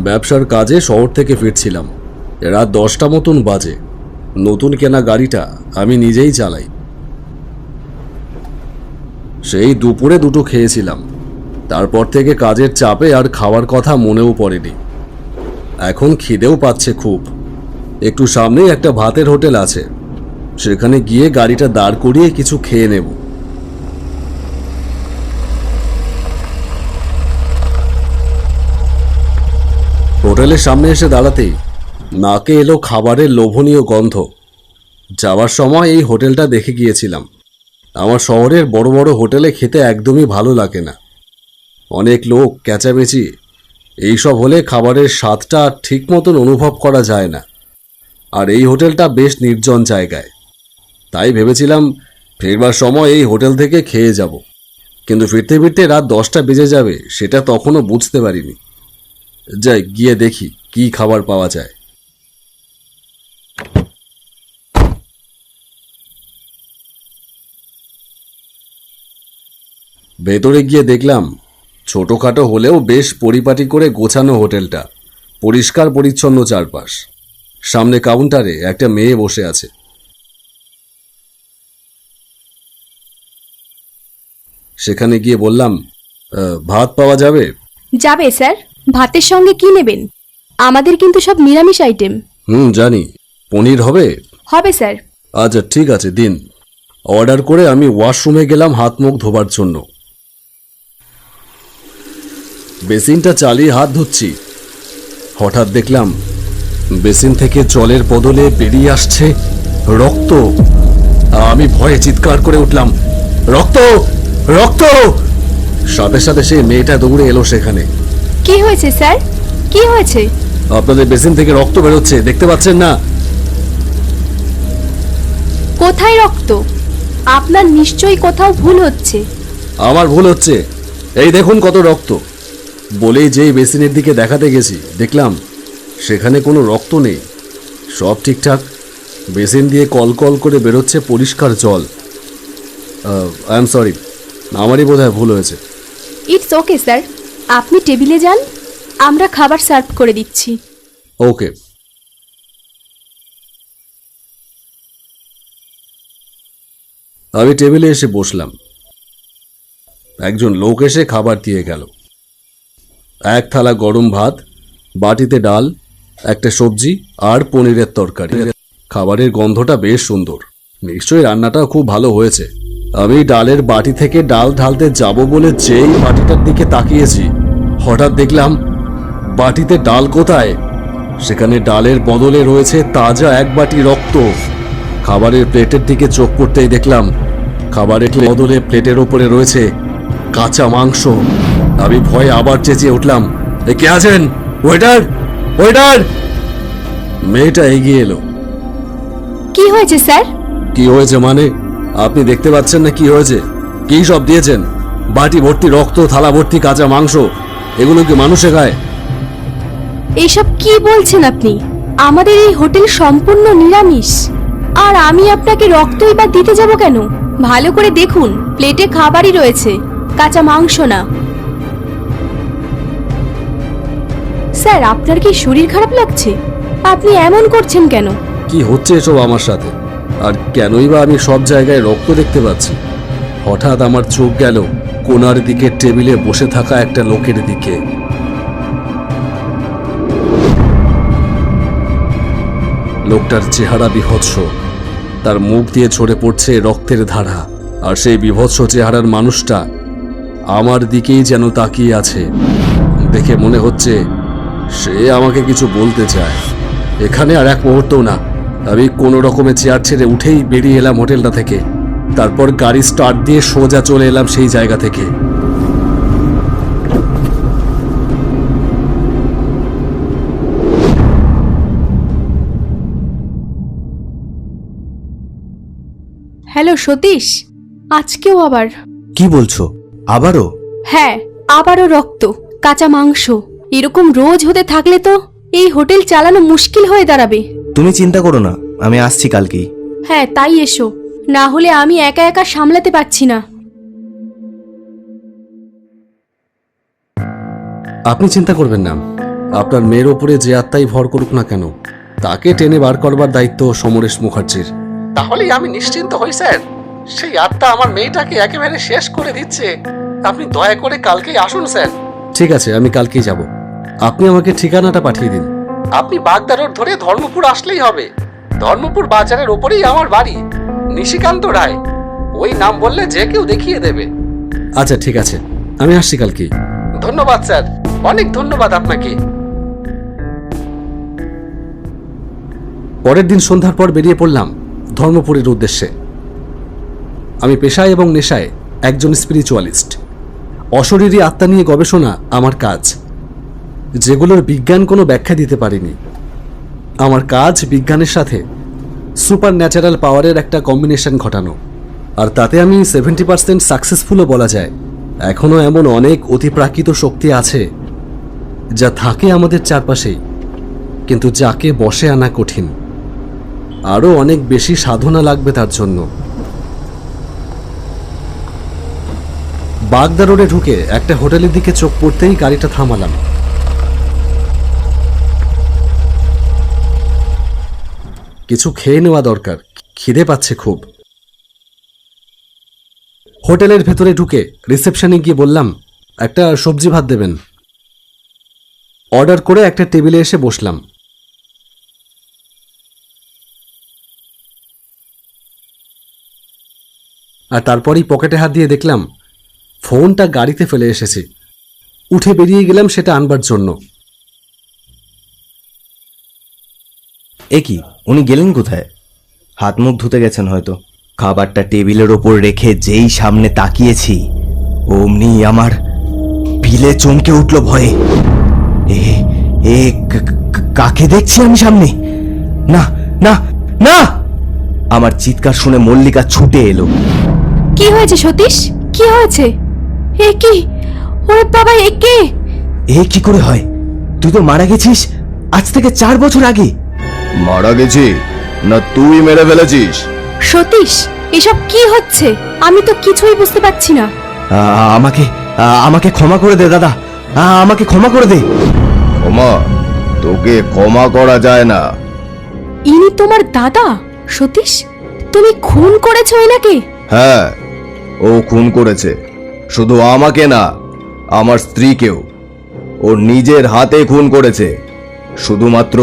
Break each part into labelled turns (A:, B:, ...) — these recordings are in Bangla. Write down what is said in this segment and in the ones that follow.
A: ব্যবসার কাজে শহর থেকে ফিরছিলাম। রাত 10টা মতন বাজে। নতুন কেনা গাড়িটা আমি নিজেই চালাই। সেই দুপুরে দুটো খেয়েছিলাম। তারপর থেকে কাজের চাপে আর খাওয়ার কথা মনেও পড়েনি। এখন খিদেও পাচ্ছে খুব। একটু সামনেই একটা ভাতের হোটেল আছে, সেখানে গিয়ে গাড়িটা দাঁড় করিয়ে কিছু খেয়ে নেব। হোটেলের সামনে এসে দাঁড়াতেই নাকে এলো খাবারের লোভনীয় গন্ধ। যাওয়ার সময় এই হোটেলটা দেখে গিয়েছিলাম। আমার শহরের বড় বড় হোটেলে খেতে একদমই ভালো লাগে না। অনেক লোক, ক্যাচাবেচি, এইসব হলে খাবারের স্বাদটা ঠিক মতন অনুভব করা যায় না। আর এই হোটেলটা বেশ নির্জন জায়গায়, তাই ভেবেছিলাম ফেরবার সময় এই হোটেল থেকে খেয়ে যাব। কিন্তু ফিরতে ফিরতে রাত 10টা বেজে যাবে সেটা তখনও বুঝতে পারিনি। যাই গিয়ে দেখি কি খাবার পাওয়া যায়। ভেতরে গিয়ে দেখলাম ছোটখাটো হলেও বেশ পরিপাটি করে গোছানো হোটেলটা। পরিষ্কার পরিচ্ছন্ন চারপাশ। সামনে কাউন্টারে একটা মেয়ে বসে আছে। সেখানে গিয়ে বললাম, ভাত পাওয়া যাবে?
B: যাবে স্যার। ভাতের সঙ্গে কি নেবেন? আমাদের কিন্তু সব নিরামিষ আইটেম।
A: জানি। পনির হবে?
B: হবে স্যার।
A: আচ্ছা ঠিক আছে, দিন। অর্ডার করে আমি ওয়াশরুমে গেলাম হাত মুখ ধোবার জন্য। বেসিনটা চালিয়ে হাত ধুচ্ছি, হঠাৎ দেখলাম বেসিন থেকে জলের বদলে বেরিয়ে আসছে রক্ত। আমি ভয়ে চিৎকার করে উঠলাম, রক্ত, রক্ত! সাথে সাথে সেই মেয়েটা দৌড়ে এলো সেখানে।
B: কি হয়েছে স্যার? কি হয়েছে?
A: আপনাদের বেসিন থেকে রক্ত বেরোচ্ছে, দেখতে পাচ্ছেন না?
B: কোথায় রক্ত? আপনার নিশ্চয়ই কোথাও ভুল হচ্ছে।
A: আমার ভুল হচ্ছে? এই দেখুন কত রক্ত। বলেই যেই বেসিনের দিকে দেখাতে গেছি, দেখলাম সেখানে কোনো রক্ত নেই, সব ঠিকঠাক। বেসিন দিয়ে কল কল করে বেরোচ্ছে পরিষ্কার জল। আই এম সরি, আমারই বোধহয় ভুল হয়েছে।
B: ইটস ওকে স্যার, আপনি টেবিলে যান, আমরা খাবার সার্ভ করে দিচ্ছি।
A: ওকে। আমি টেবিলে এসে বসলাম। একজন লোক এসে খাবার দিয়ে গেল। এক থালা গরম ভাত, বাটিতে ডাল, একটা সবজি আর পনিরের তরকারি। খাবারের গন্ধটা বেশ সুন্দর, নিশ্চয়ই রান্নাটা খুব ভালো হয়েছে। আমি ডালের বাটি থেকে ডাল ঢালতে যাব বলে যেই বাটিটার দিকে তাকিয়েছি, হঠাৎ দেখলাম বাটিতে ডাল কোথায়? সেখানে ডালের বদলে রয়েছে তাজা এক বাটি রক্ত। খাবারের প্লেটের দিকে চোখ পড়তেই দেখলাম খাবারের বদলে প্লেটের ওপরে রয়েছে কাঁচা মাংস। আমি ভয়ে আবার চেঁচিয়ে উঠলাম, কে আছেন? Waiter, waiter! মেয়েটা এগিয়ে এলো।
B: কি হয়েছে স্যার?
A: কি হয়েছে মানে? আপনি দেখতে পাচ্ছেন না কি হয়েছে? কি সব দিয়েছেন? বাটি ভর্তি রক্ত, থালা ভর্তি কাঁচা মাংস, এগুলো কি মানুষে খায়?
B: এইসব কি বলছেন আপনি? আমাদের এই হোটেল সম্পূর্ণ নিরামিষ। আর আমি আপনাকে রক্তই বা দিতে যাব কেন? ভালো করে দেখুন, প্লেটে খাবারই রয়েছে, কাঁচা মাংস না। স্যার, আপনার কি শরীর খারাপ লাগছে? আপনি এমন করছেন কেন?
A: কি হচ্ছে এসব আমার সাথে? আর কেনই বা আমি সব জায়গায় রক্ত দেখতে পাচ্ছি? হঠাৎ আমার চোখ গেল কোণার দিকে টেবিলে বসে থাকা একটা লোকের দিকে। লোকটার চেহারা বিভৎস, তার মুখ দিয়ে ঝরে পড়ছে রক্তের ধারা। আর সেই বিভৎস চেহারার মানুষটা আমার দিকেই যেন তাকিয়ে আছে। দেখে মনে হচ্ছে সে আমাকে কিছু বলতে চায়। এখানে আর এক মুহূর্তও না, আমি কোনো রকমে চেয়ার ছেড়ে উঠেই বেরিয়ে এলাম হোটেলটা থেকে। তারপর গাড়ি স্টার্ট দিয়ে সোজা চলে এলাম সেই জায়গা থেকে।
B: হ্যালো সতীশ, আজকেও আবার?
C: কি বলছো? আবারও?
B: হ্যাঁ, আবারও রক্ত, কাঁচা মাংস। এরকম রোজ হতে থাকলে তো এই হোটেল চালানো মুশকিল হয়ে দাঁড়াবে।
C: তুমি চিন্তা করো না, আমি আসছি কালকেই।
B: হ্যাঁ, তাই এসো, না হলে আমি একা একা সামলাতে পারছি না।
A: আপনি চিন্তা করবেন না, আপনার মেয়ের ওপরে যে আত্মাই ভর করুক না কেন, তাকে টেনে বার করবার দায়িত্ব সমরেশ মুখার্জির।
D: তাহলেই আমি নিশ্চিন্ত হই স্যার। সেই আত্মা আমার মেয়েটাকে একেবারে শেষ করে দিচ্ছে। আপনি দয়া করে কালকেই আসুন স্যার।
A: ঠিক আছে, আমি কালকেই যাব। আপনি আমাকে ঠিকানাটা পাঠিয়ে দিন।
D: আপনি বাগদা রোড ধরে ধর্মপুর আসলেই হবে। ধর্মপুর বাজারের ওপরেই আমার বাড়ি, নিশিকান্ত রায়। ওই নাম বললে যে কেউ দেখিয়ে দেবে।
A: আচ্ছা ঠিক আছে, আমি আসছি কালকেই।
D: ধন্যবাদ স্যার, অনেক ধন্যবাদ আপনাকে।
A: পরের দিন সন্ধ্যার পর বেরিয়ে পড়লাম ধর্মপুরের উদ্দেশ্যে। আমি পেশায় এবং নেশায় একজন স্পিরিচুয়ালিস্ট। অশরীরী আত্মা নিয়ে গবেষণা আমার কাজ, যেগুলোর বিজ্ঞান কোনো ব্যাখ্যা দিতে পারেনি। আমার কাজ বিজ্ঞানের সাথে সুপার ন্যাচারাল পাওয়ারের একটা কম্বিনেশন ঘটানো, আর তাতে আমি 70% সাকসেসফুলও বলা যায়। এখনও এমন অনেক অতিপ্রাকৃত শক্তি আছে যা থাকে আমাদের চারপাশেই, কিন্তু যাকে বশে আনা কঠিন। আরও অনেক বেশি সাধনা লাগবে তার জন্য। বাগদা রোডে ঢুকে একটা হোটেলের দিকে চোখ পড়তেই গাড়িটা থামালাম। কিছু খেয়ে নেওয়া দরকার, খিদে পাচ্ছে খুব। হোটেলের ভেতরে ঢুকে রিসেপশনে গিয়ে বললাম, একটা সবজি ভাত দেবেন। অর্ডার করে একটা টেবিলে এসে বসলাম। আর তারপরই পকেটে হাত দিয়ে দেখলাম ফোনটা গাড়িতে ফেলে এসেছি। উঠে বেরিয়ে গেলাম সেটা আনবার জন্য।
C: এ কি, উনি গেলেন কোথায়? হাত মুখ ধুতে গেছেন হয়তো। খাবারটা টেবিলের ওপর রেখে যেই সামনে তাকিয়েছি, অমনি আমার পিলে চমকে উঠল ভয়ে। এ এ কাকে দেখছি আমি সামনে? না না না! আমার চিৎকার শুনে মল্লিকা ছুটে এলো।
B: কি হয়েছে সতীশ? কি হয়েছে? এ কি? ওরে বাবা, এ কে?
C: এ কি করে হয়? তুই তো মারা গেছিস আজ থেকে 4 বছর আগে।
E: মারা গেছি না তুই মেরে ফেলেছিস?
B: সতীশ, এসব কি হচ্ছে? আমি তো কিছুই বুঝতে পারছি না।
C: আমাকে আমাকে ক্ষমা করে দে দাদা, আমাকে ক্ষমা করে দে।
E: ক্ষমা? তোকে ক্ষমা করা যায় না।
B: ইনি তোমার দাদা? সতীশ, তুমি খুন করেছো এনাকে?
E: হ্যাঁ, ও খুন করেছে। শুধু আমাকে না, আমার স্ত্রীকেও। ও নিজের হাতে খুন করেছে, শুধুমাত্র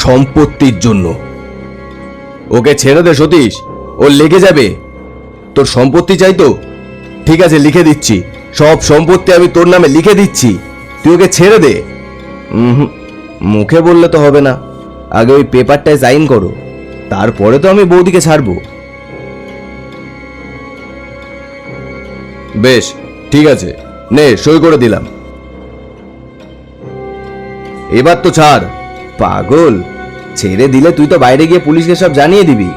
E: সম্পত্তির জন্য। ওকে ছেড়ে দে সতীশ, ও লেগে যাবে। তোর সম্পত্তি চাই তো? ঠিক আছে, লিখে দিচ্ছি। সব সম্পত্তি আমি তোর নামে লিখে দিচ্ছি, তুই ওকে ছেড়ে দে।
C: মুখে বললে তো হবে না, আগে ওই পেপারটায় সাইন করো, তারপরে তো আমি বৌদিকে ছাড়বো।
E: বেশ, ঠিক আছে, নে সই করে দিলাম। এবার তো ছাড়।
C: পাগল, ছেড়ে দিলে তুই তো বাইরে গিয়ে পুলিশকে সব জানিয়ে দিবি।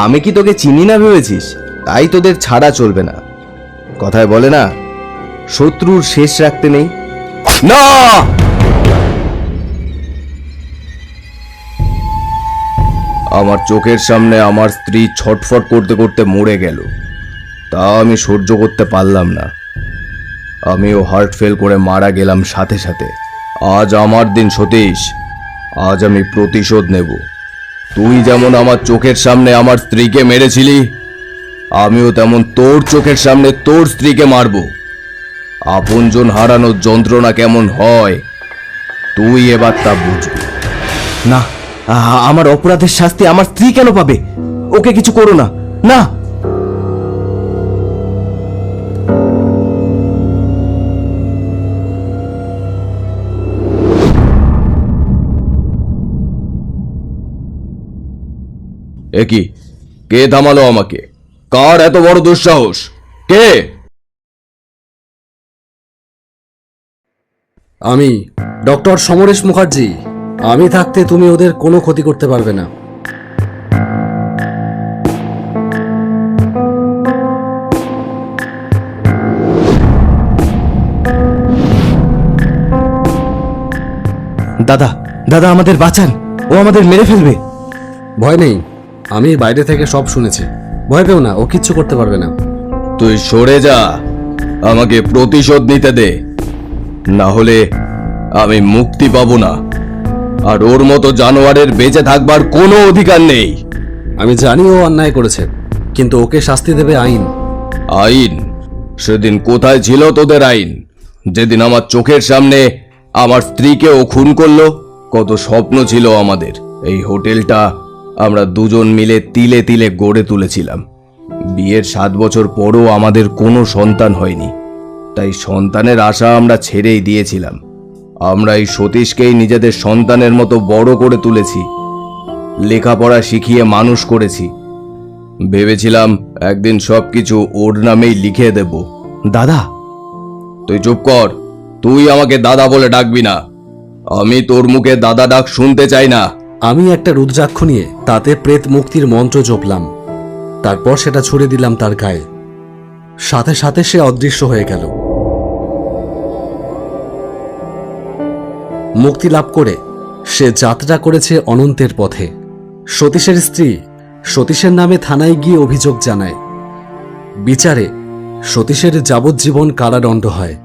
C: আমি কি তোকে চিনি না ভেবেছিস? তাই তোদের ছাড়া চলবে না। কথায় বলে না, শত্রুর শেষ রাখতে নেই।
E: না! আমার চোখের সামনে আমার স্ত্রী ছটফট করতে করতে মরে গেল, তা আমি সহ্য করতে পারলাম না। আমিও হার্ট ফেল করে মারা গেলাম সাথে সাথে। আজ আমার দিন সতীশ, আজ আমি প্রতিশোধ নেব। তুই যেমন আমার চোখের সামনে আমার স্ত্রীকে মেরেছিলি, আমিও তেমন তোর চোখের সামনে তোর স্ত্রীকে মারব। আপনজন হারানোর যন্ত্রণা কেমন হয় তুই এবার তা বুঝবি।
C: না, আমার অপরাধের শাস্তি আমার স্ত্রী কেন পাবে? ওকে কিছু করো না। না,
E: একি, কে থামালো আমাকে? কার এত বড় দুঃসাহস? কে?
A: আমি ডক্টর সমরেশ মুখার্জি। আমি থাকতে তুমি ওদের কোনো ক্ষতি করতে পারবে না।
C: দাদা দাদা, আমাদের বাঁচান, ও আমাদের মেরে ফেলবে।
A: ভয় নেই, আমি বাইরে থেকে সব শুনেছি। ভয় পেও না, ও কিচ্ছু করতে পারবে না।
E: তুই সরে যা, আমাকে প্রতিশোধ নিতে দে, না হলে আমি মুক্তি পাবো না, আর ওর মতো জানোয়ারের বেঁচে থাকবার কোনো অধিকার নেই।
A: আমি জানি ও অন্যায় করেছে, কিন্তু ওকে শাস্তি দেবে আইন।
E: আইন? সেদিন কোথায় ছিল তোদের আইন, যেদিন আমার চোখের সামনে আমার স্ত্রীকে ও খুন করলো? কত স্বপ্ন ছিল আমাদের, এই হোটেলটা আমরা দুজন মিলে তিলে তিলে গড়ে তুলেছিলাম। বিয়ের 7 বছর পরও আমাদের কোনো সন্তান হয়নি, তাই সন্তানের আশা আমরা ছেড়েই দিয়েছিলাম। আমরা এই সতীশকেই নিজেদের সন্তানের মতো বড় করে তুলেছি, লেখাপড়া শিখিয়ে মানুষ করেছি। ভেবেছিলাম একদিন সবকিছু ওর নামেই লিখে দেব।
C: দাদা,
E: তুই চুপ কর, তুই আমাকে দাদা বলে ডাকবি না। আমি তোর মুখে দাদা ডাক শুনতে চাই না।
A: আমি একটা রুদ্রাক্ষ নিয়ে তাতে প্রেত মুক্তির মন্ত্র জপলাম, তারপর সেটা ছুড়ে দিলাম তার গায়ে। সাথে সাথে সে অদৃশ্য হয়ে গেল। মুক্তি লাভ করে সে যাত্রা করেছে অনন্তের পথে। সতীশের স্ত্রী সতীশের নামে থানায় গিয়ে অভিযোগ জানায়। বিচারে সতীশের যাবজ্জীবন কারাদণ্ড হয়।